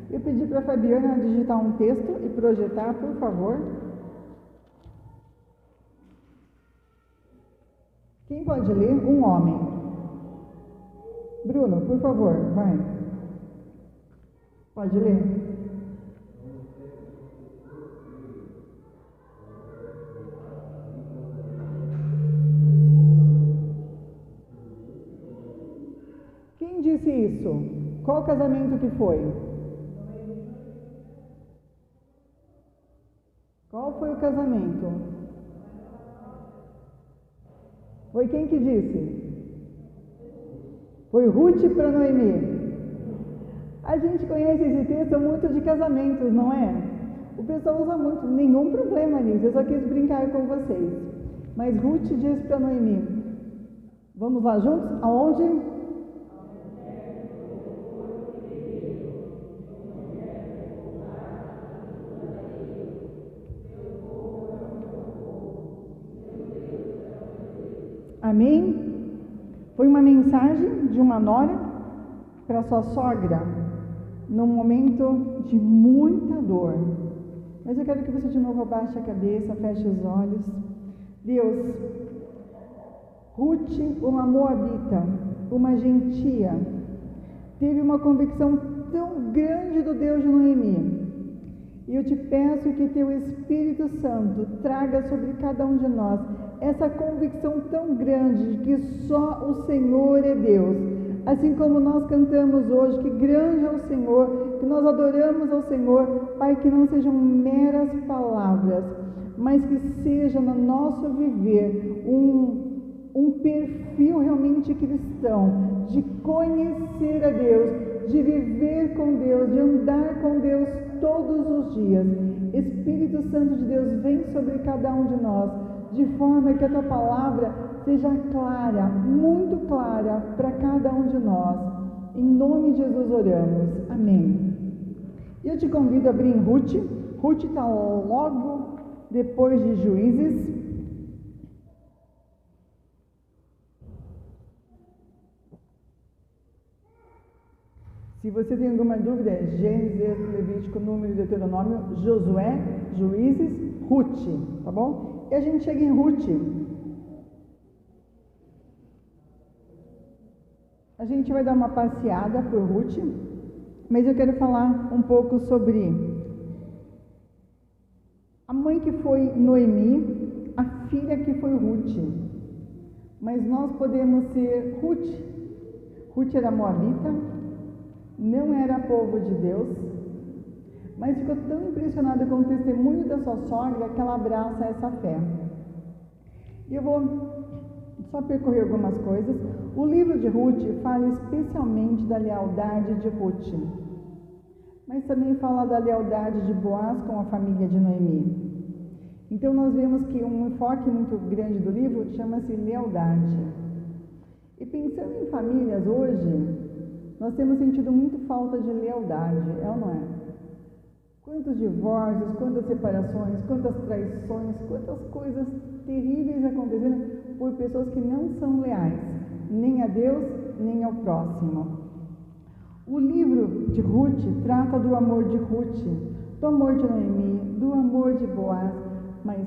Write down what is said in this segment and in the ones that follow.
Eu pedi para a Fabiana digitar um texto e projetar, por favor. Quem pode ler? Um homem. Bruno, por favor, vai. Pode ler? Quem disse isso? Qual casamento que foi? Qual foi o casamento? Foi quem que disse? Foi Ruth para Noemi. A gente conhece esse texto muito de casamentos, não é? O pessoal usa muito, nenhum problema nisso, eu só quis brincar com vocês. Mas Ruth diz para Noemi, vamos lá juntos? Aonde? Amém? Foi uma mensagem de uma nora para sua sogra, num momento de muita dor. Mas eu quero que você de novo abaixe a cabeça, feche os olhos. Deus, Ruth, uma moabita, uma gentia, teve uma convicção tão grande do Deus de Noemi. E eu te peço que teu Espírito Santo traga sobre cada um de nós essa convicção tão grande de que só o Senhor é Deus. Assim como nós cantamos hoje, que grande é o Senhor, que nós adoramos ao Senhor, Pai, que não sejam meras palavras, mas que seja no nosso viver um perfil realmente cristão, de conhecer a Deus, de viver com Deus, de andar com Deus todos os dias. Espírito Santo de Deus, vem sobre cada um de nós, de forma que a tua palavra seja clara, muito clara para cada um de nós. Em nome de Jesus oramos. Amém. Eu te convido a abrir em Ruth. Ruth está logo depois de Juízes. Se você tem alguma dúvida, é Gênesis, Levítico, Número, Deuteronômio, Josué, Juízes, Ruth, tá bom? E a gente chega em Ruth. A gente vai dar uma passeada por Ruth, mas eu quero falar um pouco sobre a mãe que foi Noemi, a filha que foi Ruth. Mas nós podemos ser Ruth. Ruth era moabita, não era povo de Deus, mas ficou tão impressionada com o testemunho da sua sogra que ela abraça essa fé. E eu vou só percorrer algumas coisas. O livro de Ruth fala especialmente da lealdade de Ruth, mas também fala da lealdade de Boaz com a família de Noemi. Então nós vemos que um enfoque muito grande do livro chama-se lealdade. E pensando em famílias hoje, nós temos sentido muito falta de lealdade, é ou não é? Quantos divórcios, quantas separações, quantas traições, quantas coisas terríveis acontecendo por pessoas que não são leais, nem a Deus, nem ao próximo. O livro de Ruth trata do amor de Ruth, do amor de Noemi, do amor de Boaz, mas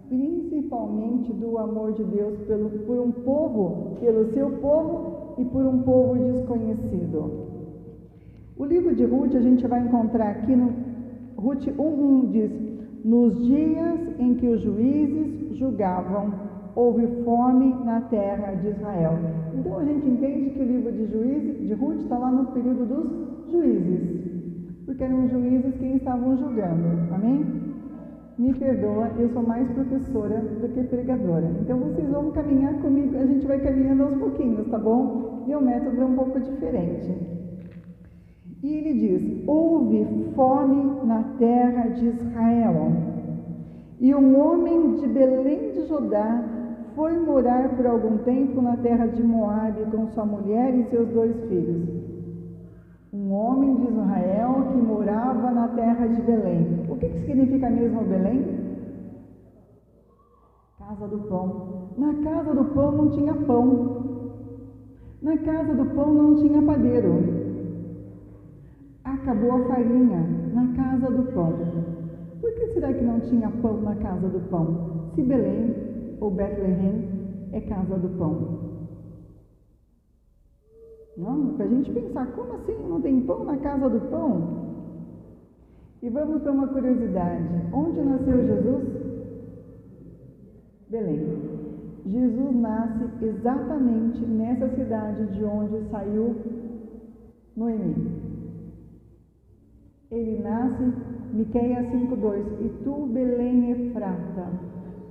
principalmente do amor de Deus por um povo, pelo seu povo e por um povo desconhecido. O livro de Ruth a gente vai encontrar aqui no Ruth 1:1 diz: nos dias em que os juízes julgavam, houve fome na terra de Israel. Então a gente entende que o livro de Ruth está lá no período dos juízes, porque eram os juízes quem estavam julgando. Amém? Me perdoa, eu sou mais professora do que pregadora. Então vocês vão caminhar comigo, a gente vai caminhando aos pouquinhos, tá bom? Meu método é um pouco diferente. E ele diz: houve fome na terra de Israel, e um homem de Belém de Judá foi morar por algum tempo na terra de Moabe com sua mulher e seus 2 filhos. Um homem de Israel que morava na terra de Belém. O que significa mesmo Belém? Casa do pão. Na casa do pão não tinha pão. Na casa do pão não tinha padeiro. A acabou a farinha na casa do pão. Por que será que não tinha pão na casa do pão? Se Belém ou Betlehem é casa do pão. Não, para a gente pensar, como assim não tem pão na casa do pão? E vamos para uma curiosidade. Onde nasceu Jesus? Belém. Jesus nasce exatamente nessa cidade de onde saiu Noemi. Ele nasce, Miqueias 5:2, e tu, Belém Efrata,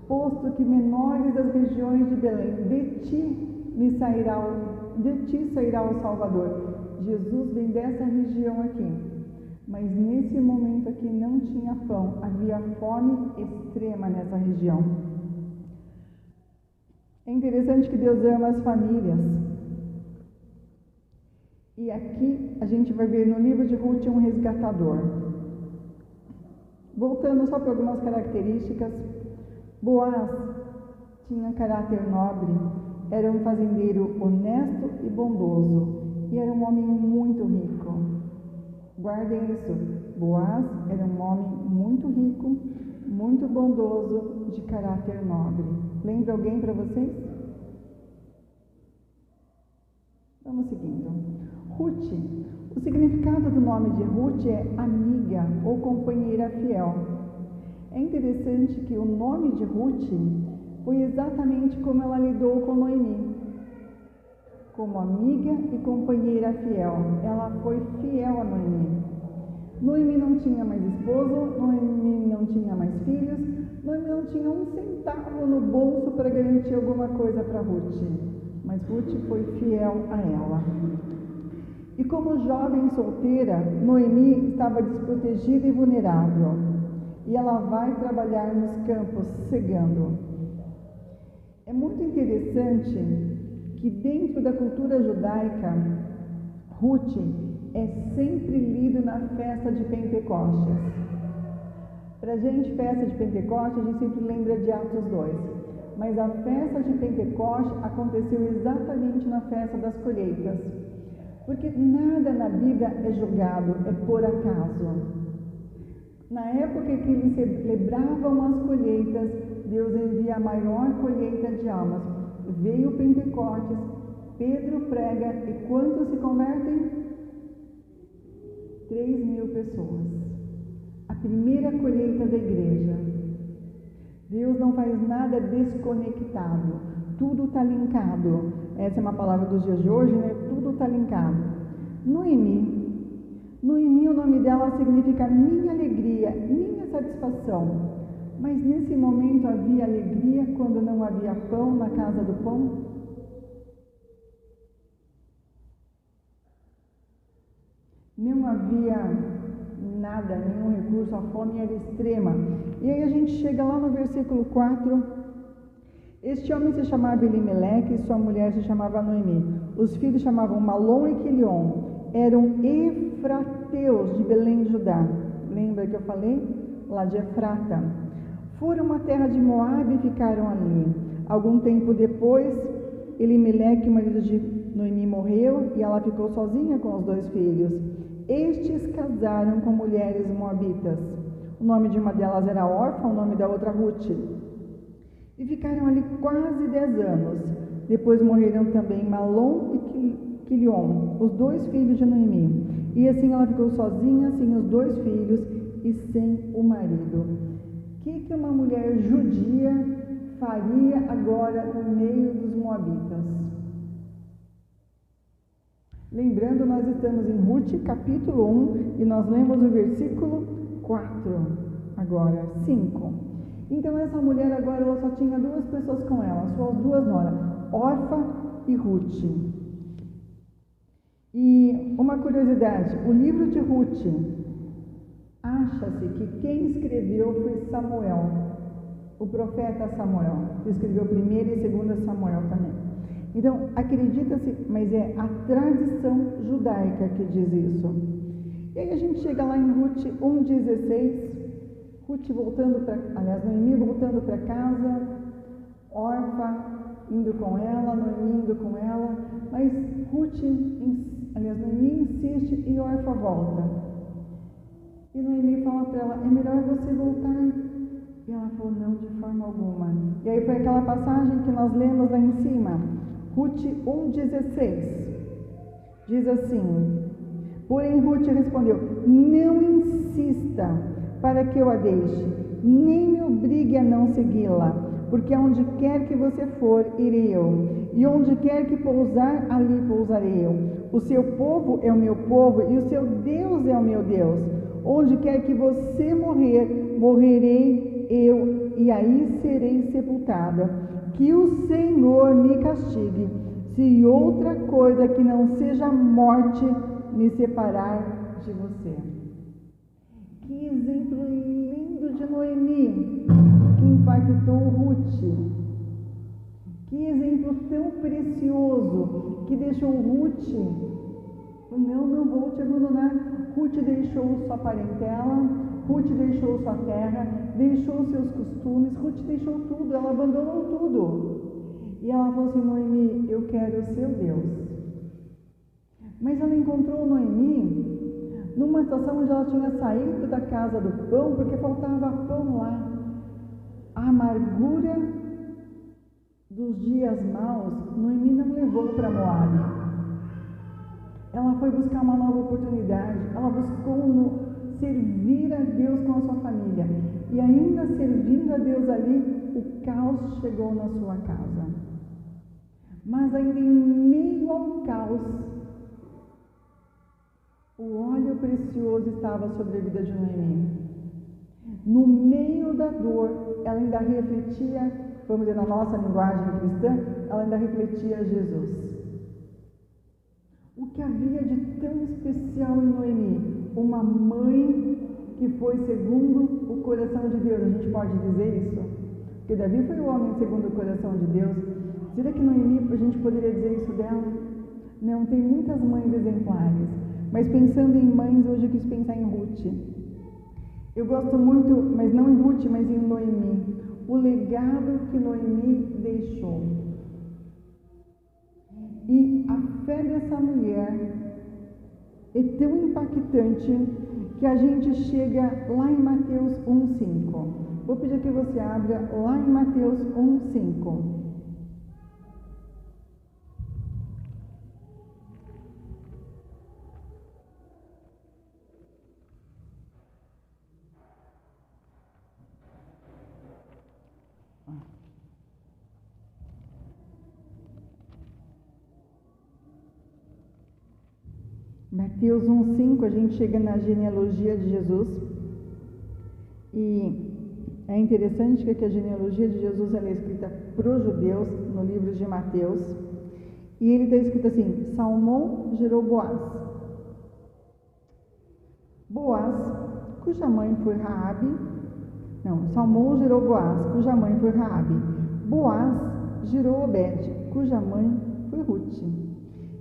posto que menores das regiões de Belém, de ti sairá o Salvador. Jesus vem dessa região aqui, mas nesse momento aqui não tinha pão, havia fome extrema nessa região. É interessante que Deus ama as famílias. E aqui a gente vai ver no livro de Ruth um resgatador. Voltando só para algumas características, Boaz tinha caráter nobre, era um fazendeiro honesto e bondoso, e era um homem muito rico. Guardem isso, Boaz era um homem muito rico, muito bondoso, de caráter nobre. Lembra alguém para vocês? Vamos seguindo. Ruth, o significado do nome de Ruth é amiga ou companheira fiel. É interessante que o nome de Ruth foi exatamente como ela lidou com Noemi. Como amiga e companheira fiel, ela foi fiel a Noemi. Noemi não tinha mais esposo, Noemi não tinha mais filhos, Noemi não tinha um centavo no bolso para garantir alguma coisa para Ruth, mas Ruth foi fiel a ela. E como jovem solteira, Noemi estava desprotegida e vulnerável, e ela vai trabalhar nos campos cegando. É muito interessante que dentro da cultura judaica, Ruth é sempre lido na festa de Pentecostes. Para a gente, festa de Pentecostes, a gente sempre lembra de Atos 2. Mas a festa de Pentecostes aconteceu exatamente na festa das colheitas. Porque nada na Bíblia é jogado, é por acaso. Na época que eles celebravam as colheitas, Deus envia a maior colheita de almas. Veio Pentecostes, Pedro prega e quantos se convertem? 3.000 pessoas. A primeira colheita da igreja. Deus não faz nada desconectado. Tudo está linkado. Essa é uma palavra dos dias de hoje, né? Tudo está linkado. Noemi, o nome dela significa minha alegria, minha satisfação. Mas nesse momento havia alegria quando não havia pão na casa do pão? Não havia nada, nenhum recurso, a fome era extrema. E aí a gente chega lá no versículo 4. Este homem se chamava Elimeleque e sua mulher se chamava Noemi. Os filhos chamavam Malom e Quilion. Eram efrateus de Belém de Judá. Lembra que eu falei? Lá de Efrata. Foram à terra de Moabe e ficaram ali. Algum tempo depois, Elimeleque, o marido de Noemi, morreu e ela ficou sozinha com os 2 filhos. Estes casaram com mulheres moabitas. O nome de uma delas era Orfa, o nome da outra Ruth. E ficaram ali quase 10 anos. Depois morreram também Malom e Quilion, os 2 filhos de Noemi. E assim ela ficou sozinha, sem os 2 filhos e sem o marido. O que uma mulher judia faria agora no meio dos moabitas? Lembrando, nós estamos em Ruth, capítulo 1, e nós lemos o versículo 4, agora 5. Então essa mulher agora ela só tinha 2 pessoas com ela, suas 2 noras, Orfa e Ruth. E uma curiosidade, o livro de Ruth, acha-se que quem escreveu foi Samuel, o profeta Samuel, que escreveu 1º e 2º Samuel também. Então, acredita-se, mas é a tradição judaica que diz isso. E aí a gente chega lá em Ruth 1,16, Ruth voltando para, Noemi voltando para casa, Orfa indo com ela, Noemi indo com ela, mas Noemi insiste e Orfa volta. para ela, é melhor você voltar. E ela falou, não, de forma alguma. E aí foi aquela passagem que nós lemos lá em cima, Ruth 1,16. Diz assim: porém Ruth respondeu, não insista para que eu a deixe, nem me obrigue a não segui-la, porque aonde quer que você for, irei eu, e onde quer que pousar, ali pousarei eu. O seu povo é o meu povo, e o seu Deus é o meu Deus. Onde quer que você morrer, morrerei eu, e aí serei sepultada. Que o Senhor me castigue, se outra coisa que não seja a morte me separar de você. Que exemplo lindo de Noemi, que impactou Ruth. Que exemplo tão precioso, que deixou Ruth, não vou te abandonar. Ruth deixou sua parentela, Ruth deixou sua terra, deixou seus costumes, Ruth deixou tudo, ela abandonou tudo. E ela falou assim, Noemi, eu quero o seu Deus. Mas ela encontrou Noemi numa situação onde ela tinha saído da casa do pão, porque faltava pão lá. A amargura dos dias maus, Noemi não levou para Moabe. Ela foi buscar uma nova oportunidade, ela buscou servir a Deus com a sua família. E ainda servindo a Deus ali, o caos chegou na sua casa. Mas ainda em meio ao caos, o óleo precioso estava sobre a vida de Noemi. No meio da dor, ela ainda refletia, vamos dizer na nossa linguagem cristã, ela ainda refletia Jesus. O que havia de tão especial em Noemi? Uma mãe que foi segundo o coração de Deus. A gente pode dizer isso? Porque Davi foi o homem segundo o coração de Deus. Será que Noemi, a gente poderia dizer isso dela? Não, tem muitas mães exemplares. Mas pensando em mães, hoje eu quis pensar em Ruth. Eu gosto muito, mas não em Ruth, mas em Noemi. O legado que Noemi deixou. E a fé dessa mulher é tão impactante que a gente chega lá em Mateus 1,5. Vou pedir que você abra lá em Mateus 1,5. Mateus 1,5, a gente chega na genealogia de Jesus. E é interessante que a genealogia de Jesus ela é escrita para os judeus, no livro de Mateus. E ele está escrito assim, Salmão gerou Boaz. Boaz, cuja mãe foi Raabe. Salmão gerou Boaz, cuja mãe foi Raabe. Boaz gerou Obed, cuja mãe foi Ruth.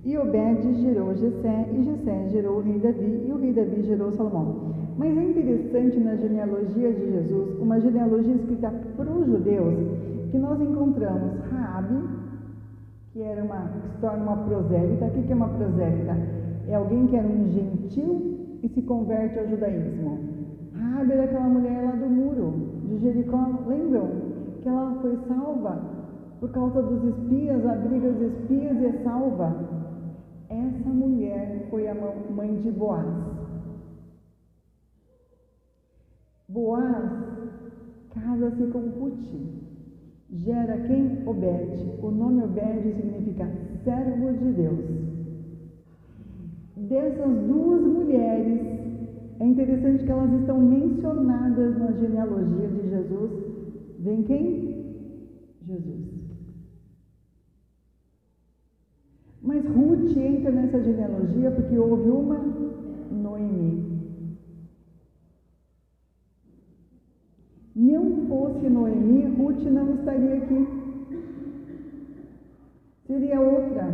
E Obed gerou Jessé, e Jessé gerou o rei Davi, e o rei Davi gerou Salomão. Mas é interessante na genealogia de Jesus, uma genealogia escrita para os judeus, que nós encontramos Raabe, que se torna uma prosélita. O que é uma prosélita? É alguém que era um gentil e se converte ao judaísmo. Raabe era aquela mulher lá do muro de Jericó, lembram? Que ela foi salva por causa dos espias, abriga os espias e é salva. Essa mulher foi a mãe de Boaz. Boaz casa-se com Ruth. Gera quem? Obed. O nome Obed significa servo de Deus. Dessas duas mulheres, é interessante que elas estão mencionadas na genealogia de Jesus. Vem quem? Jesus. Mas Ruth entra nessa genealogia porque houve uma Noemi. Não fosse Noemi, Ruth não estaria aqui. Seria outra.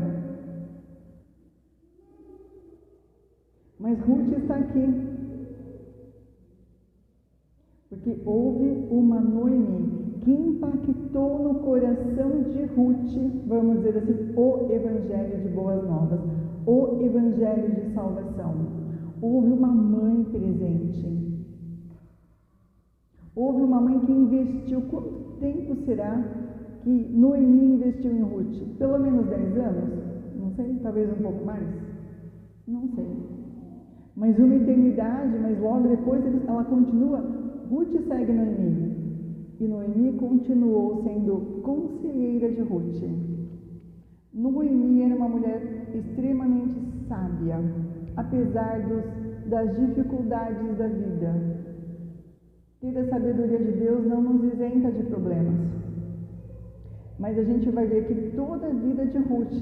Mas Ruth está aqui. Porque houve uma Noemi que impactou no coração de Ruth, vamos dizer assim, o Evangelho de Boas Novas, o Evangelho de Salvação. Houve uma mãe presente. Houve uma mãe que investiu. Quanto tempo será que Noemi investiu em Ruth? Pelo menos 10 anos? Não sei, talvez um pouco mais? Não sei. Mas uma eternidade, mas logo depois ela continua. Ruth segue Noemi. E Noemi continuou sendo conselheira de Ruth. Noemi era uma mulher extremamente sábia, apesar das dificuldades da vida. Ter a sabedoria de Deus não nos isenta de problemas. Mas a gente vai ver que toda a vida de Ruth,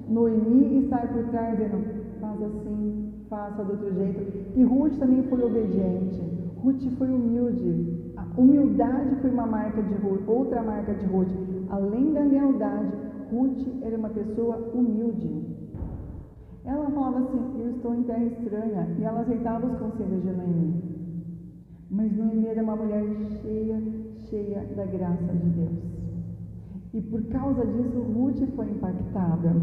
Noemi está por trás dizendo, faz assim, faça do outro jeito. E Ruth também foi obediente. Ruth foi humilde. A humildade foi uma marca de Ruth, outra marca de Ruth. Além da lealdade, Ruth era uma pessoa humilde. Ela falava assim, eu estou em terra estranha, e ela aceitava os conselhos de Noemi. Mas Noemi era uma mulher cheia da graça de Deus. E por causa disso, Ruth foi impactada.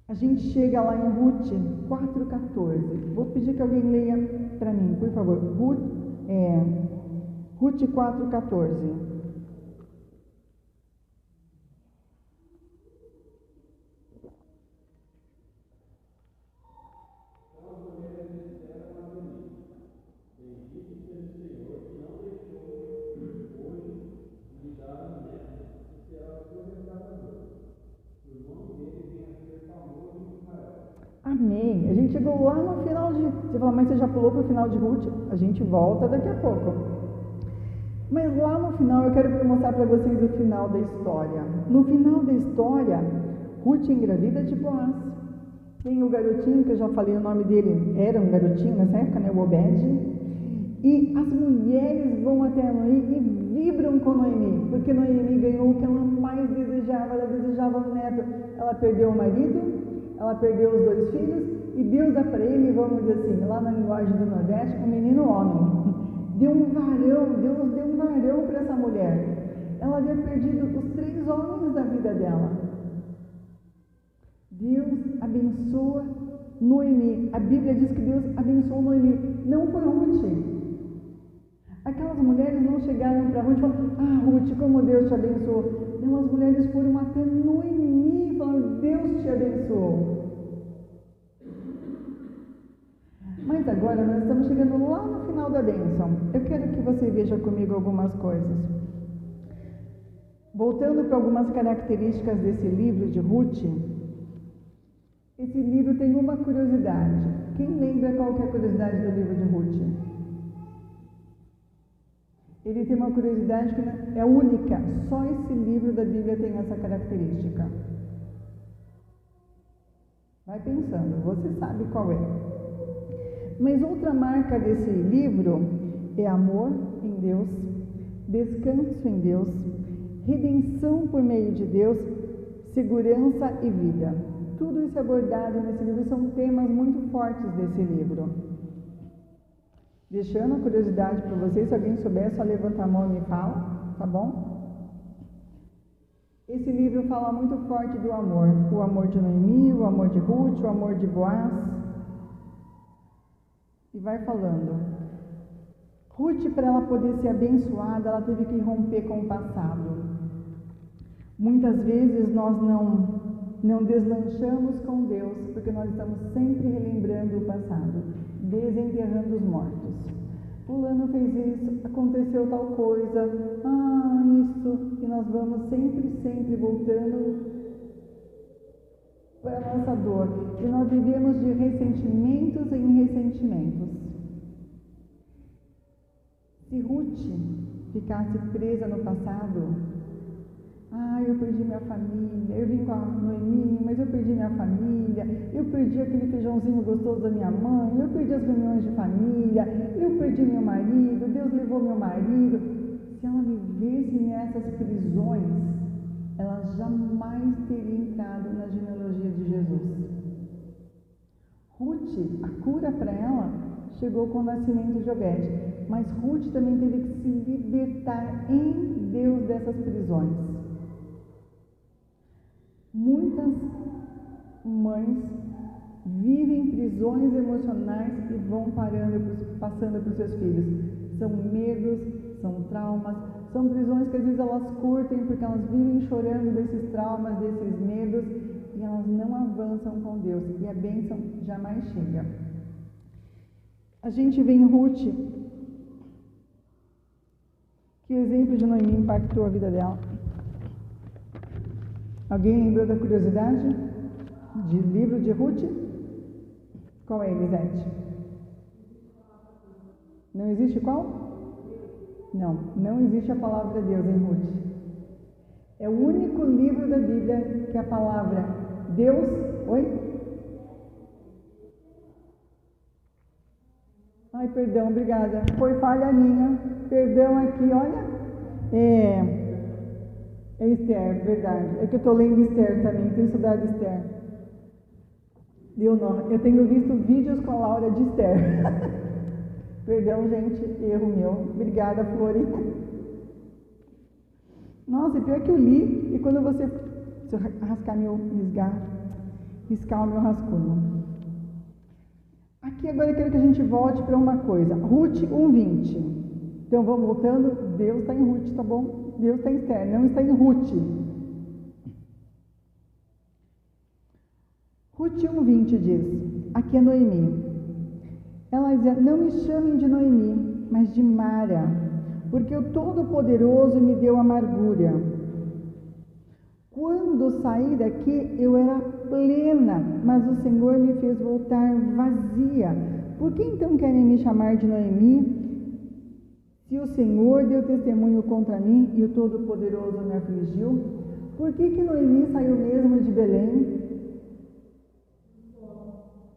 A gente chega lá em Ruth 4,14. Vou pedir que alguém leia para mim, por favor. Ruth 4,14. Amém. A gente chegou lá no final de... Você fala, mas você já pulou para o final de Ruth? A gente volta daqui a pouco. Mas lá no final eu quero mostrar para vocês o final da história. No final da história, Ruth engravida de Boaz. Tem o garotinho, que eu já falei o nome dele, era um garotinho nessa época, né? O Obed. E as mulheres vão até a Noemi e vibram com Noemi, porque Noemi ganhou o que ela mais desejava, ela desejava um neto. Ela perdeu o marido, ela perdeu os 2 filhos, e Deus dá para ele, vamos dizer assim, lá na linguagem do Nordeste, um menino homem. Deu um varão, Deus deu um varão para essa mulher. Ela havia perdido os 3 homens da vida dela. Deus abençoa Noemi. A Bíblia diz que Deus abençoou Noemi. Não foi Ruth. Aquelas mulheres não chegaram para Ruth e falaram, Ruth, como Deus te abençoou. Não, as mulheres foram até Noemi e falaram, Deus te abençoou. Mas agora nós estamos chegando lá no final da bênção. Eu quero que você veja comigo algumas coisas. Voltando para algumas características desse livro de Ruth, esse livro tem uma curiosidade. Quem lembra qual que é a curiosidade do livro de Ruth? Ele tem uma curiosidade que é única. Só esse livro da Bíblia tem essa característica. Vai pensando, você sabe qual é. Mas outra marca desse livro é amor em Deus, descanso em Deus, redenção por meio de Deus, segurança e vida. Tudo isso é abordado nesse livro, são temas muito fortes desse livro. Deixando a curiosidade para vocês, se alguém souber, só levanta a mão e me fala, tá bom? Esse livro fala muito forte do amor. O amor de Noemi, o amor de Ruth, o amor de Boaz. E vai falando. Ruth, para ela poder ser abençoada, ela teve que romper com o passado. Muitas vezes nós não deslanchamos com Deus, porque nós estamos sempre relembrando o passado, desenterrando os mortos. Fulano fez isso, aconteceu tal coisa, isso, e nós vamos sempre voltando para a nossa dor. E nós vivemos de ressentimentos em ressentimentos. Se Ruth ficasse presa no passado, eu perdi minha família, eu vim com a Noemi, mas eu perdi minha família, eu perdi aquele feijãozinho gostoso da minha mãe, eu perdi as reuniões de família, eu perdi meu marido, Deus levou meu marido. Se ela vivesse nessas prisões, ela jamais teria entrado na genealogia de Jesus. Ruth, a cura para ela chegou com o nascimento de Obed, mas Ruth também teve que se libertar em Deus dessas prisões. Muitas mães vivem prisões emocionais e vão passando para os seus filhos. São medos, são traumas, são prisões que às vezes elas curtem porque elas vivem chorando desses traumas, desses medos, e elas não avançam com Deus, e a bênção jamais chega. A gente vê em Ruth que o exemplo de Noemi impactou a vida dela. Alguém lembrou da curiosidade de livro de Ruth? Qual é, Elisete? Não existe qual? Não existe a palavra Deus em Ruth. É o único livro da Bíblia que a palavra Deus... Oi? Ai, perdão, obrigada. Foi falha minha. Perdão aqui, olha. É Esther, verdade. É que eu estou lendo Esther também, tenho estudado Esther. Deu não. Eu tenho visto vídeos com a Laura de Esther. Perdão, gente, erro meu. Obrigada, Florinha. Nossa, pior que eu li, e quando você... Se eu riscar o meu rascunho. Aqui agora eu quero que a gente volte para uma coisa. Ruth 1:20. Então vamos voltando. Deus está em Ruth, tá bom? Deus está em Esther, não está em Ruth. Ruth 1:20 diz, aqui é Noemi. Ela dizia, não me chamem de Noemi, mas de Mara, porque o Todo-Poderoso me deu amargura. Quando saí daqui, eu era plena, mas o Senhor me fez voltar vazia. Por que então querem me chamar de Noemi? Se o Senhor deu testemunho contra mim e o Todo-Poderoso me afligiu, por que Noemi saiu mesmo de Belém?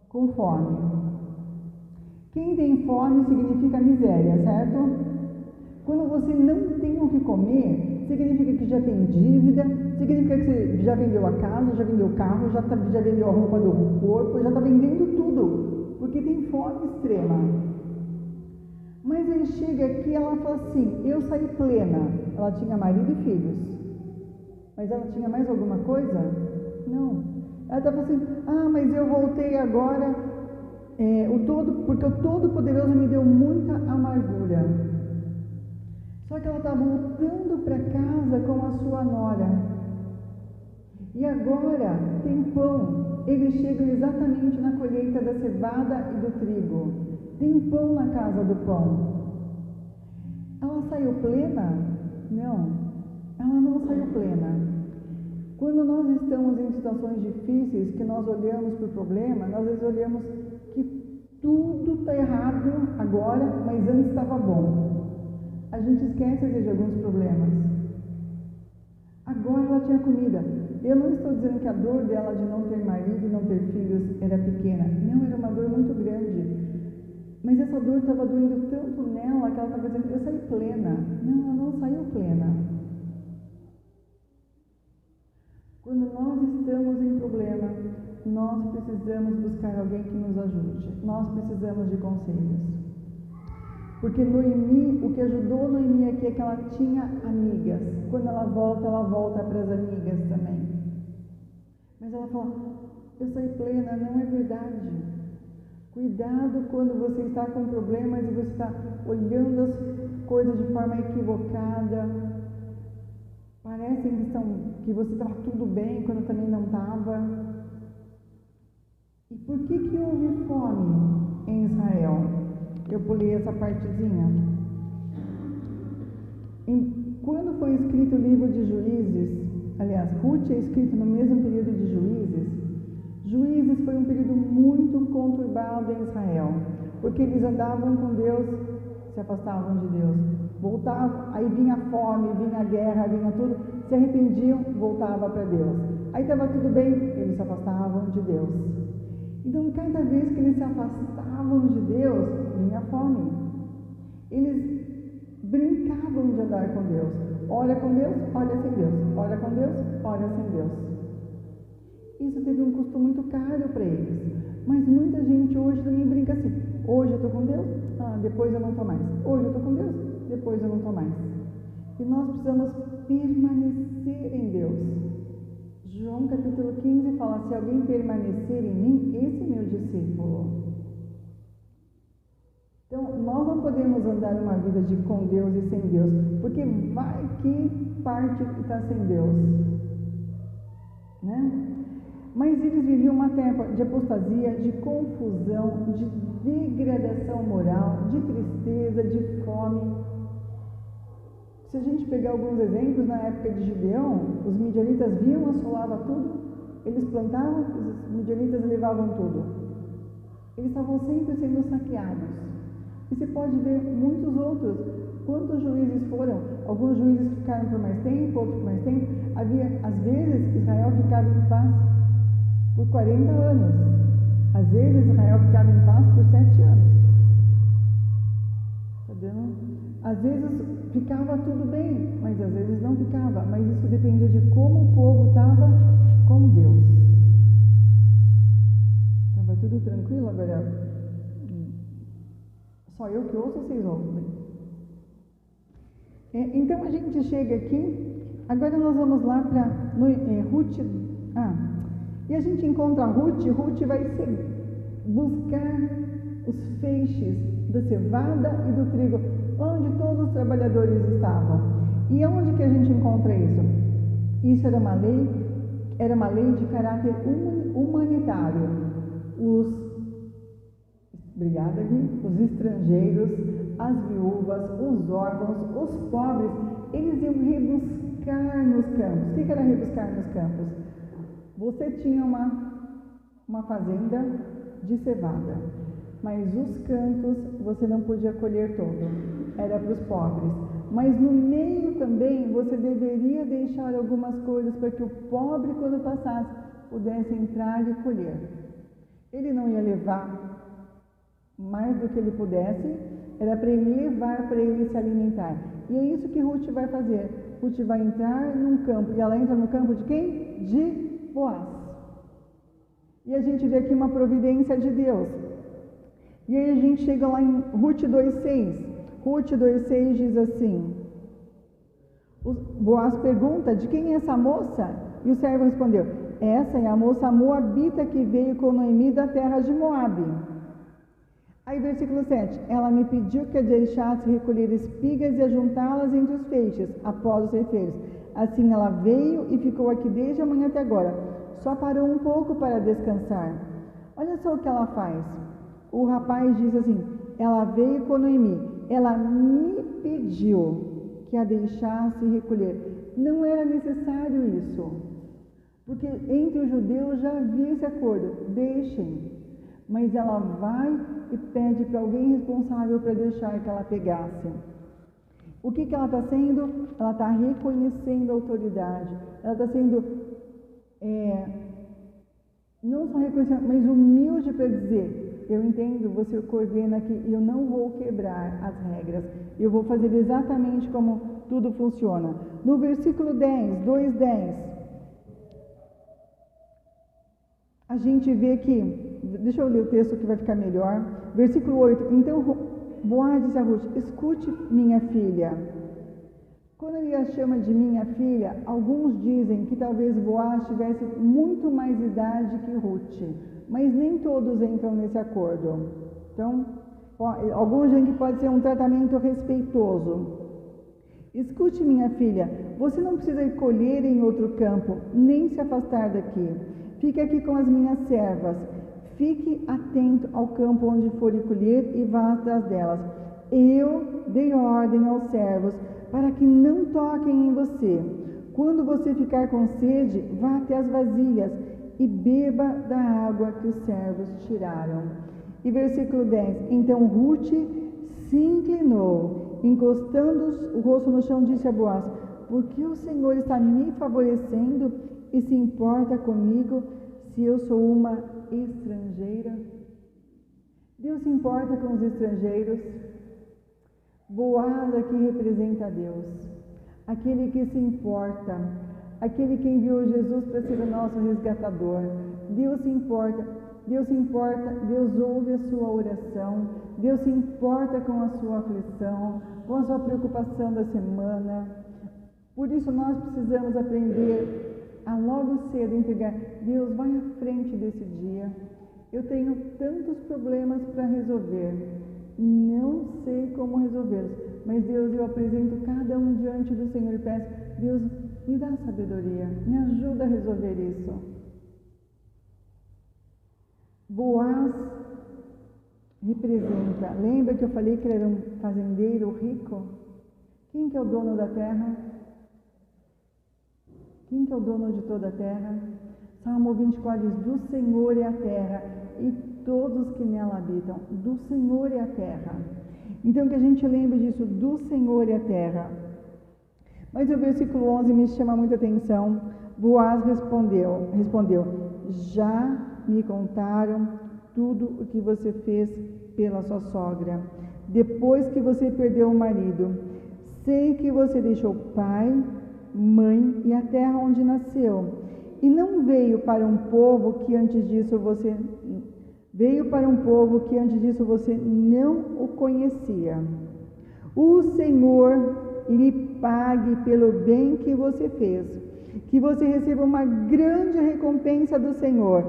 Com fome. Quem tem fome significa miséria, certo? Quando você não tem o que comer, significa que já tem dívida, significa que você já vendeu a casa, já vendeu o carro, já vendeu a roupa do corpo, já está vendendo tudo, porque tem fome extrema. Mas aí chega aqui e ela fala assim, eu saí plena. Ela tinha marido e filhos. Mas ela tinha mais alguma coisa? Não. Ela estava assim, mas eu voltei agora, porque o Todo-Poderoso me deu muita amargura. Só que ela está voltando para casa com a sua nora. E agora tem pão. Eles chegam exatamente na colheita da cevada e do trigo. Tem pão na casa do pão. Ela saiu plena? Não, ela não saiu plena. Quando nós estamos em situações difíceis, que nós olhamos para o problema, nós às vezes olhamos que tudo está errado agora, mas antes estava bom. A gente esquece às vezes de alguns problemas. Agora ela tinha comida. Eu não estou dizendo que a dor dela de não ter marido e não ter filhos era pequena. Não, era uma dor muito grande. Mas essa dor estava doendo tanto nela que ela estava dizendo, eu saí plena. Não, ela não saiu plena. Quando nós estamos em problema, nós precisamos buscar alguém que nos ajude. Nós precisamos de conselhos. Porque Noemi, o que ajudou Noemi aqui é que ela tinha amigas. Quando ela volta para as amigas também. Mas ela fala, eu saí plena, não é verdade. Cuidado quando você está com problemas e você está olhando as coisas de forma equivocada. Parece que você estava tudo bem quando também não estava. E por que houve fome em Israel? Eu pulei essa partezinha. Quando foi escrito o livro de Juízes, aliás, Ruth é escrito no mesmo período de Juízes. Juízes foi um período muito conturbado em Israel, porque eles andavam com Deus, se afastavam de Deus, voltavam, aí vinha fome, vinha guerra, vinha tudo, se arrependiam, voltava para Deus. Aí estava tudo bem, eles se afastavam de Deus. Então, cada vez que eles se afastavam de Deus, vinha fome. Eles brincavam de andar com Deus. Ora com Deus, ora sem Deus. Ora com Deus, ora sem Deus. Isso teve um custo muito caro para eles. Mas muita gente hoje também brinca assim. Hoje eu estou com Deus, depois eu não estou mais. Hoje eu estou com Deus, depois eu não estou mais. E nós precisamos permanecer em Deus. João capítulo 15 fala, se alguém permanecer em mim, esse é meu discípulo. Então, nós não podemos andar uma vida com Deus e sem Deus, porque vai que parte está sem Deus, né? Mas eles viviam uma tempo de apostasia, de confusão, de degradação moral, de tristeza, de fome. Se a gente pegar alguns exemplos, na época de Gideão, os midianitas vinham, assolavam tudo, eles plantavam, os midianitas levavam tudo. Eles estavam sempre sendo saqueados. E você pode ver muitos outros. Quantos juízes foram? Alguns juízes ficaram por mais tempo, outros por mais tempo. Às vezes, Israel ficava em paz por 40 anos. Às vezes, Israel ficava em paz por 7 anos. Tá vendo? Às vezes ficava tudo bem, mas às vezes não ficava. Mas isso dependia de como o povo estava com Deus. Então, vai tudo tranquilo agora? Só eu que ouço, vocês ouvem? Então, a gente chega aqui. Agora nós vamos lá para Ruth. E a gente encontra Ruth. Ruth vai buscar os feixes da cevada e do trigo, onde todos os trabalhadores estavam. E onde que a gente encontra isso? Isso era uma lei de caráter humanitário. Obrigada, Gui. Os estrangeiros, as viúvas, os órfãos, os pobres, eles iam rebuscar nos campos. O que era rebuscar nos campos? Você tinha uma fazenda de cevada, mas os cantos você não podia colher todo, era para os pobres. Mas no meio também você deveria deixar algumas coisas para que o pobre, quando passasse, pudesse entrar e colher. Ele não ia levar mais do que ele pudesse, era para ele levar, para ele se alimentar. E é isso que Ruth vai fazer. Ruth vai entrar num campo, e ela entra no campo de quem? De Boaz. E a gente vê aqui uma providência de Deus. E aí a gente chega lá em Ruth 2,6. Ruth 2,6 diz assim: Boaz pergunta, de quem é essa moça? E o servo respondeu, essa é a moça moabita que veio com Noemi da terra de Moabe. Aí versículo 7, ela me pediu que a deixasse recolher espigas e ajuntá-las entre os feixes, após os ceifeiros. Assim ela veio e ficou aqui desde a manhã até agora. Só parou um pouco para descansar. Olha só o que ela faz. O rapaz diz assim, ela veio com Noemi, ela me pediu que a deixasse recolher. Não era necessário isso, porque entre os judeus já havia esse acordo, deixem. Mas ela vai e pede para alguém responsável para deixar que ela pegasse. O que ela está sendo? Ela está reconhecendo a autoridade. Ela está sendo, não só reconhecendo, mas humilde para dizer, eu entendo, você coordena aqui, eu não vou quebrar as regras. Eu vou fazer exatamente como tudo funciona. No versículo 10, 2:10, a gente vê que, deixa eu ler o texto que vai ficar melhor. Versículo 8, então Boaz disse a Ruth, escute minha filha. Quando ele a chama de minha filha, alguns dizem que talvez Boaz tivesse muito mais idade que Ruth, mas nem todos entram nesse acordo. Então, alguns dizem que pode ser um tratamento respeitoso. Escute minha filha, você não precisa colher em outro campo, nem se afastar daqui. Fique aqui com as minhas servas. Fique atento ao campo onde for colher e vá atrás delas. Eu dei ordem aos servos para que não toquem em você. Quando você ficar com sede, vá até as vasilhas e beba da água que os servos tiraram. E versículo 10. Então Ruth se inclinou, encostando o rosto no chão, disse a Boaz, porque o Senhor está me favorecendo e se importa comigo se eu sou uma estrangeira? Deus se importa com os estrangeiros. Boaz aqui representa a Deus, aquele que se importa, aquele que enviou Jesus para ser o nosso resgatador. Deus se importa, Deus ouve a sua oração, Deus se importa com a sua aflição, com a sua preocupação da semana. Por isso nós precisamos aprender a logo cedo entregar. Deus, vai à frente desse dia. Eu tenho tantos problemas para resolver. Não como resolvê-los. Mas, Deus, eu apresento cada um diante do Senhor e peço, Deus, me dá sabedoria, me ajuda a resolver isso. Boaz representa, lembra que eu falei que ele era um fazendeiro rico? Quem que é o dono da terra? Quem que é o dono de toda a terra? Salmo 24 diz, do Senhor é a terra e todos que nela habitam. Do Senhor é a terra. Então que a gente lembre disso, do Senhor é a terra. Mas o versículo 11 me chama muita atenção. Boaz respondeu, já me contaram tudo o que você fez pela sua sogra, depois que você perdeu o marido. Sei que você deixou pai, mãe e a terra onde nasceu, e não veio para um povo que antes disso você não o conhecia. O Senhor lhe pague pelo bem que você fez, que você receba uma grande recompensa do Senhor,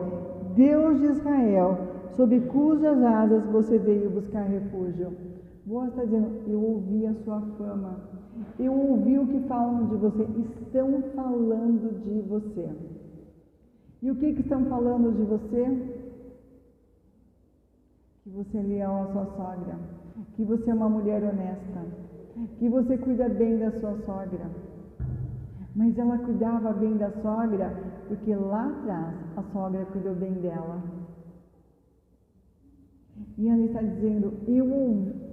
Deus de Israel, sob cujas asas você veio buscar refúgio. Boaz está dizendo, eu ouvi a sua fama, eu ouvi o que falam de você, estão falando de você. E o que estão falando de você? Que você é leal à sua sogra, que você é uma mulher honesta, que você cuida bem da sua sogra. Mas ela cuidava bem da sogra porque lá atrás a sogra cuidou bem dela. E ela está dizendo,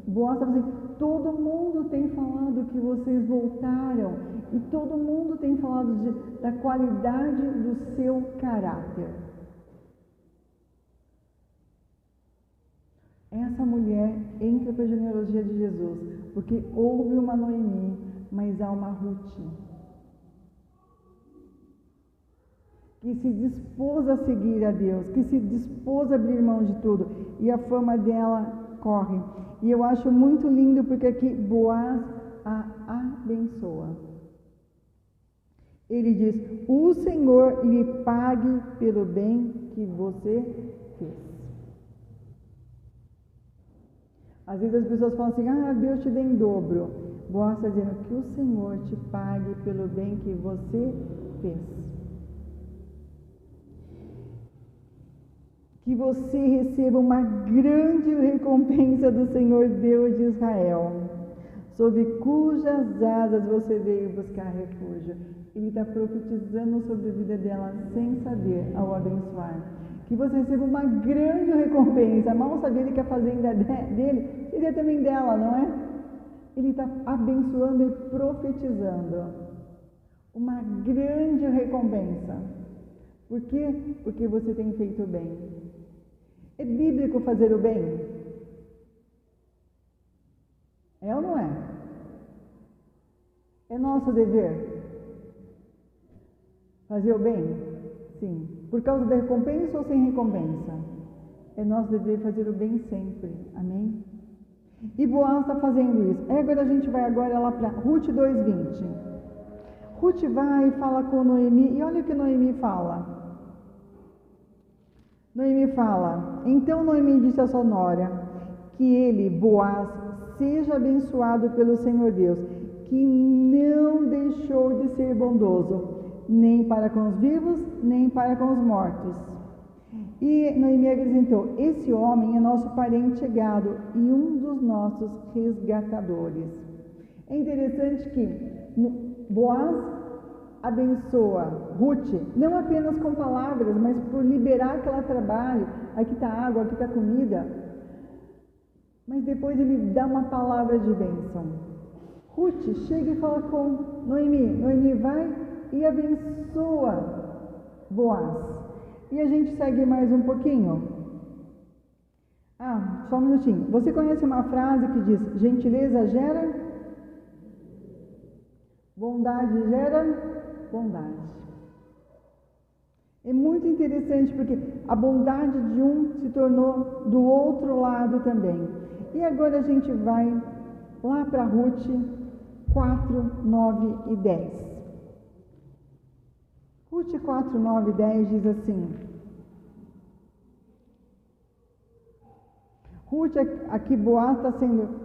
Boaz está dizendo, todo mundo tem falado que vocês voltaram e todo mundo tem falado da qualidade do seu caráter. Essa mulher entra para a genealogia de Jesus, porque houve uma Noemi, mas há uma Ruth, que se dispôs a seguir a Deus, que se dispôs a abrir mão de tudo, e a fama dela corre. E eu acho muito lindo, porque aqui Boaz a abençoa. Ele diz, o Senhor lhe pague pelo bem que você fez. Às vezes as pessoas falam assim, Deus te dê em dobro. Boaz está dizendo que o Senhor te pague pelo bem que você fez. Que você receba uma grande recompensa do Senhor Deus de Israel, sob cujas asas você veio buscar refúgio. Ele está profetizando sobre a vida dela sem saber ao abençoar. Que você receba uma grande recompensa. Mal sabia ele que a fazenda dele seria também dela, não é? Ele está abençoando e profetizando uma grande recompensa. Por quê? Porque você tem feito o bem. É bíblico fazer o bem? É ou não é? É nosso dever fazer o bem? Sim. Por causa da recompensa ou sem recompensa? É nosso dever fazer o bem sempre. Amém? E Boaz está fazendo isso. Agora a gente vai lá para Ruth 2:20. Ruth vai e fala com Noemi, e olha o que Noemi fala. Noemi fala, então Noemi disse à sua nora, que ele, Boaz, seja abençoado pelo Senhor Deus, que não deixou de ser bondoso, nem para com os vivos, nem para com os mortos. E Noemi acrescentou, esse homem é nosso parente chegado e um dos nossos resgatadores. É interessante que Boaz abençoa Ruth, não apenas com palavras, mas por liberar que ela trabalhe, aqui está água, aqui está comida, mas depois ele dá uma palavra de bênção. Ruth chega e fala com Noemi, Noemi vai e abençoa Boaz. E a gente segue mais um pouquinho. Só um minutinho. Você conhece uma frase que diz, gentileza gera? Bondade gera? Bondade. É muito interessante porque a bondade de um se tornou do outro lado também. E agora a gente vai lá para Ruth 4, 9 e 10. Ruth 4, 9 e 10 diz assim. Ruth, aqui Boaz está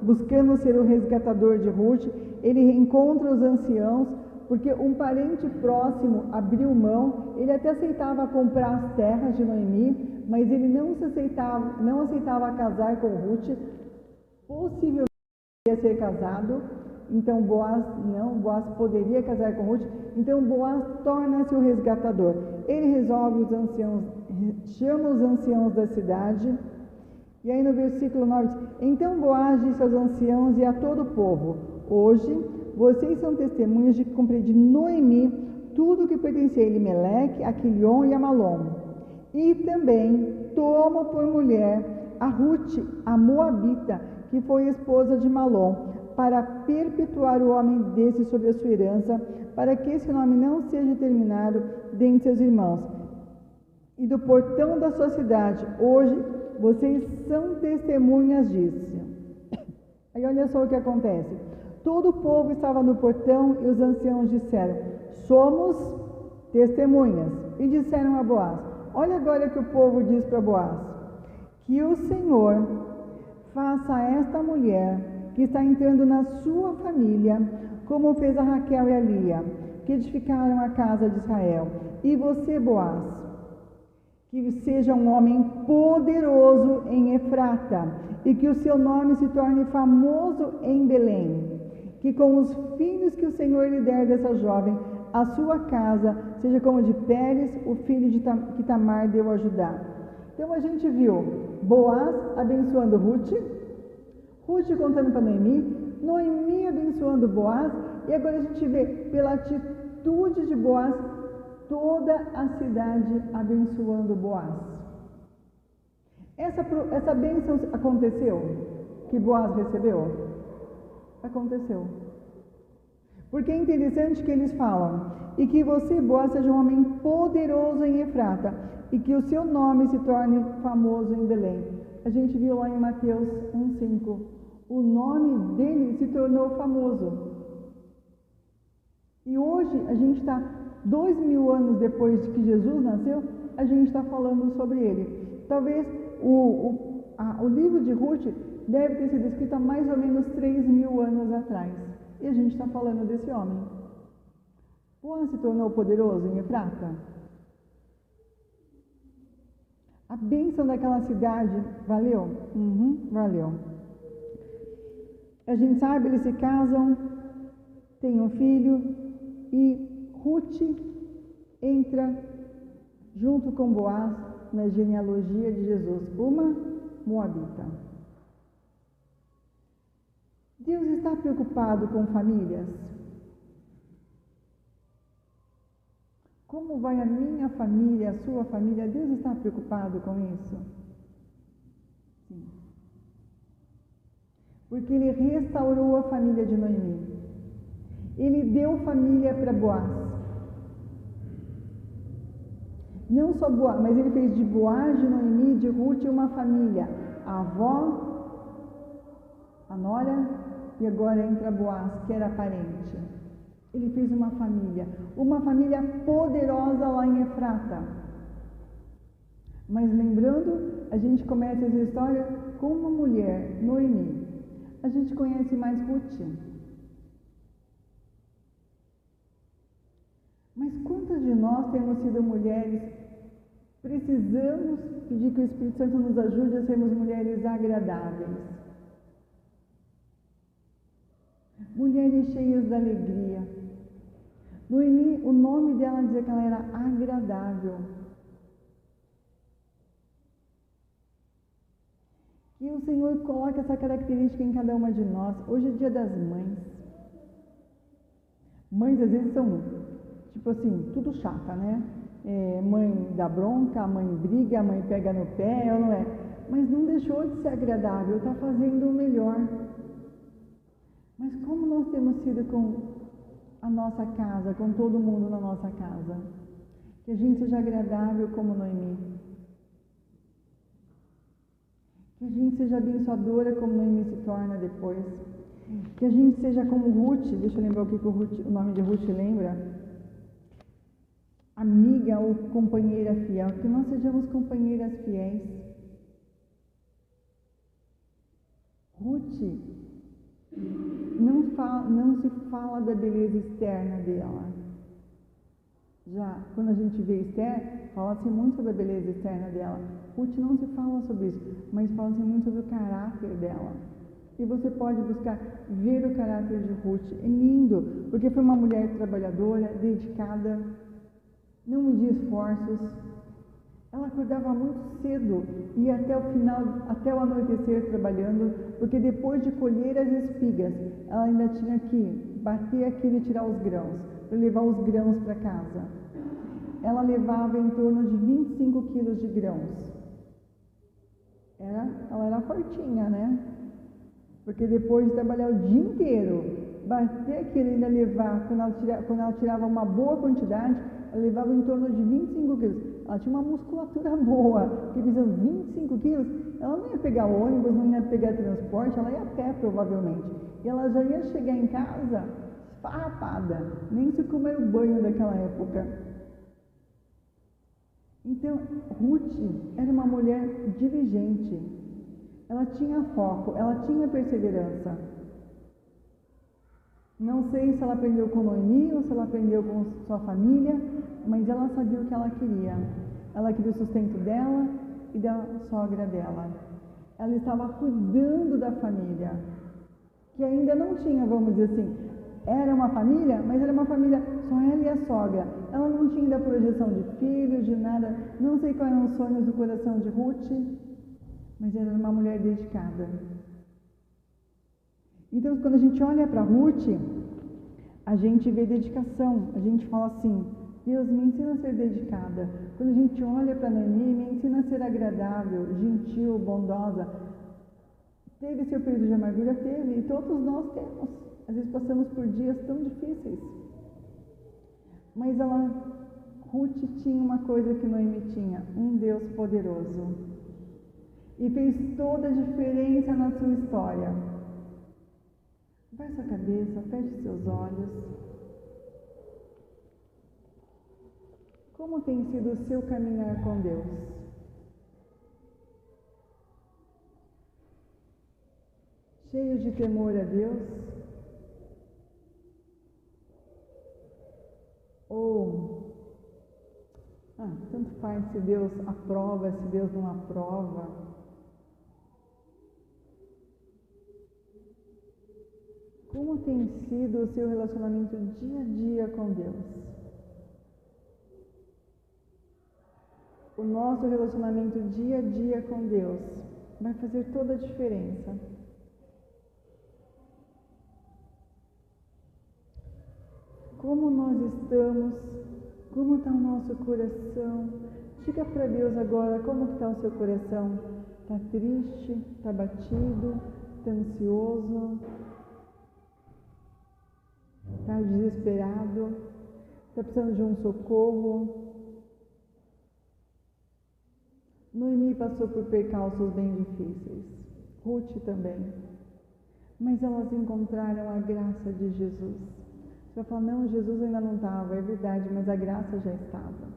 buscando ser o resgatador de Ruth. Ele encontra os anciãos, porque um parente próximo abriu mão. Ele até aceitava comprar as terras de Noemi, mas ele não aceitava casar com Ruth. Possivelmente ia ser casado, então Boaz poderia casar com Ruth. Então Boaz torna-se o resgatador. Ele chama os anciãos da cidade. E aí no versículo 9 diz: então Boaz disse aos anciãos e a todo o povo: hoje vocês são testemunhas de que comprei de Noemi tudo o que pertencia a Elimeleque, a Quilion e a Malom. E também tomo por mulher a Ruth, a Moabita, que foi esposa de Malom, para perpetuar o homem desse sobre a sua herança, para que esse nome não seja terminado dentre seus irmãos. E do portão da sua cidade, hoje vocês são testemunhas disso. Aí olha só o que acontece. Todo o povo estava no portão e os anciãos disseram: somos testemunhas. E disseram a Boaz: olha agora o que o povo diz para Boaz: que o Senhor faça a esta mulher que está entrando na sua família, como fez a Raquel e a Lia, que edificaram a casa de Israel. E você, Boaz, que seja um homem poderoso em Efrata, e que o seu nome se torne famoso em Belém. Que com os filhos que o Senhor lhe der dessa jovem, a sua casa seja como de Pérez, o filho que Tamar deu a Judá. Então a gente viu Boaz abençoando Ruth, Ruth contando para Noemi abençoando Boaz, e agora a gente vê, pela atitude de Boaz, toda a cidade abençoando Boaz. Essa bênção aconteceu, que Boaz recebeu? Aconteceu. Porque é interessante que eles falam: e que você, Boaz, seja um homem poderoso em Efrata, e que o seu nome se torne famoso em Belém. A gente viu lá em Mateus 1,5, o nome dele se tornou famoso. E hoje a gente está 2000 anos depois de que Jesus nasceu, a gente está falando sobre ele. Talvez o livro de Ruth deve ter sido escrito há mais ou menos 3000 anos atrás. E a gente está falando desse homem. Boaz se tornou poderoso em Efrata? A bênção daquela cidade valeu? Valeu. A gente sabe, eles se casam, têm um filho, e Ruth entra junto com Boaz na genealogia de Jesus, uma moabita. Deus está preocupado com famílias? Como vai a minha família, a sua família? Deus está preocupado com isso? Sim. Porque Ele restaurou a família de Noemi. Ele deu família para Boaz. Não só Boaz, mas Ele fez de Boaz, de Noemi, de Ruth uma família. A avó, a nora, e agora entra Boaz, que era parente. Ele fez uma família poderosa lá em Efrata. Mas lembrando, a gente começa essa história com uma mulher, Noemi. A gente conhece mais Ruth. Mas quantas de nós temos sido mulheres? Precisamos pedir que o Espírito Santo nos ajude a sermos mulheres agradáveis. Mulheres cheias de alegria. Noemi, o nome dela dizia que ela era agradável. Que o Senhor coloque essa característica em cada uma de nós. Hoje é dia das mães. Mães às vezes são, tipo assim, tudo chata, né? Mãe dá bronca, a mãe briga, a mãe pega no pé, ou não é? Mas não deixou de ser agradável, está fazendo o melhor. Mas como nós temos sido com a nossa casa, com todo mundo na nossa casa? Que a gente seja agradável como Noemi. Que a gente seja abençoadora como Noemi se torna depois. Que a gente seja como Ruth. Deixa eu lembrar o que o nome de Ruth lembra. Amiga ou companheira fiel. Que nós sejamos companheiras fiéis. Ruth não se fala da beleza externa dela. Já quando a gente vê Esther, fala-se muito sobre a beleza externa dela. Ruth não se fala sobre isso, mas fala-se muito sobre o caráter dela. E você pode buscar ver o caráter de Ruth. É lindo, porque foi uma mulher trabalhadora, dedicada, não media esforços. Ela acordava muito cedo e ia até o final, até o anoitecer trabalhando, porque depois de colher as espigas, ela ainda tinha que bater aquilo e tirar os grãos, para levar os grãos para casa. Ela levava em torno de 25 quilos de grãos. Ela era fortinha, né? Porque depois de trabalhar o dia inteiro, bater aquilo e ainda levar, quando ela tirava uma boa quantidade, ela levava em torno de 25 quilos. Ela tinha uma musculatura boa, porque precisando de 25 quilos, ela não ia pegar ônibus, não ia pegar transporte, ela ia a pé provavelmente. E ela já ia chegar em casa esfarrapada, nem se comer o banho daquela época. Então, Ruth era uma mulher diligente. Ela tinha foco, ela tinha perseverança. Não sei se ela aprendeu com Noemi ou se ela aprendeu com sua família, mas ela sabia o que ela queria. Ela queria o sustento dela e da sogra dela. Ela estava cuidando da família, que ainda não tinha, vamos dizer assim, era uma família, mas era uma família só ela e a sogra. Ela não tinha ainda projeção de filhos, de nada. Não sei quais eram os sonhos do coração de Ruth, mas ela era uma mulher dedicada. Então, quando a gente olha para Ruth, a gente vê dedicação. A gente fala assim, Deus, me ensina a ser dedicada. Quando a gente olha para Noemi, me ensina a ser agradável, gentil, bondosa. Teve seu período de amargura? Teve, e todos nós temos. Às vezes passamos por dias tão difíceis. Mas Ruth tinha uma coisa que Noemi tinha, um Deus poderoso. E fez toda a diferença na sua história. Baixe sua cabeça, feche seus olhos. Como tem sido o seu caminhar com Deus? Cheio de temor a Deus? Ou, tanto faz se Deus aprova, se Deus não aprova. Como tem sido o seu relacionamento dia a dia com Deus? O nosso relacionamento dia a dia com Deus vai fazer toda a diferença. Como nós estamos? Como está o nosso coração? Diga para Deus agora como está o seu coração. Está triste? Está batido? Está ansioso? Está desesperado? Está precisando de um socorro? Noemi passou por percalços bem difíceis. Ruth também. Mas elas encontraram a graça de Jesus. Você vai falar, não, Jesus ainda não estava. É verdade, mas a graça já estava.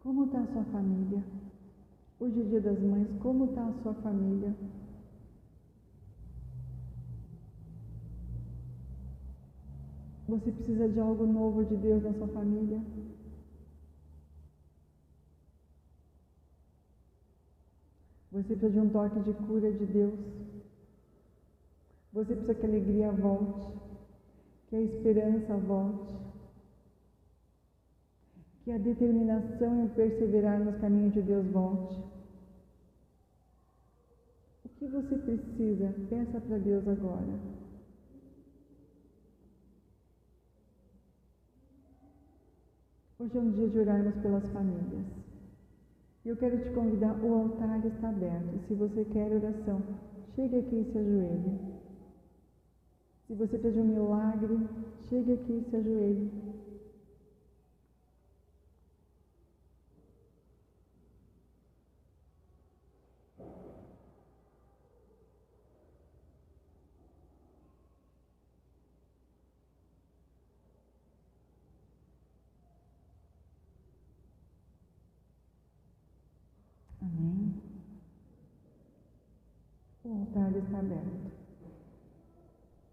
Como está a sua família? Hoje é Dia das Mães, como está a sua família? Você precisa de algo novo de Deus na sua família? Você precisa de um toque de cura de Deus? Você precisa que a alegria volte, que a esperança volte, que a determinação em perseverar nos caminhos de Deus volte. O que você precisa? Peça para Deus agora. Hoje é um dia de orarmos pelas famílias. E eu quero te convidar, o altar está aberto. E se você quer oração, chegue aqui e se ajoelhe. Se você pede um milagre, chegue aqui e se ajoelhe. O altar está aberto.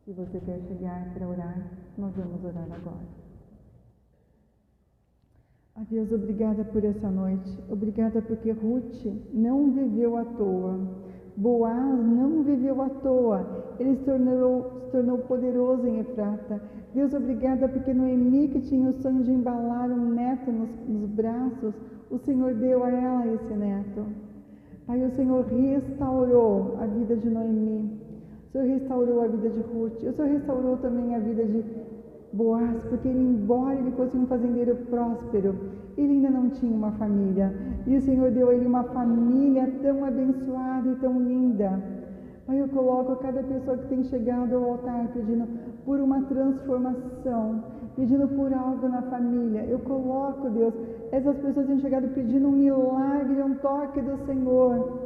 Se você quer chegar para orar, nós vamos orar agora. Deus, obrigada por essa noite. Obrigada porque Ruth não viveu à toa. Boaz não viveu à toa. Ele se tornou poderoso em Efrata. Deus, obrigada porque Noemi, que tinha o sonho de embalar um neto nos braços, o Senhor deu a ela esse neto. Pai, o Senhor restaurou a vida de Noemi. O Senhor restaurou a vida de Ruth. O Senhor restaurou também a vida de Boaz, porque ele, embora ele fosse um fazendeiro próspero, ele ainda não tinha uma família. E o Senhor deu a ele uma família tão abençoada e tão linda. Pai, eu coloco cada pessoa que tem chegado ao altar pedindo por uma transformação, pedindo por algo na família. Eu coloco, Deus, essas pessoas têm chegado pedindo um milagre, um toque do Senhor.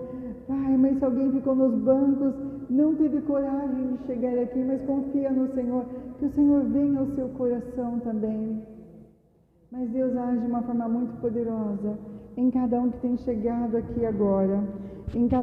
Pai, mas se alguém ficou nos bancos, não teve coragem de chegar aqui, mas confia no Senhor, que o Senhor venha ao seu coração também. Mas Deus age de uma forma muito poderosa em cada um que tem chegado aqui agora, em cada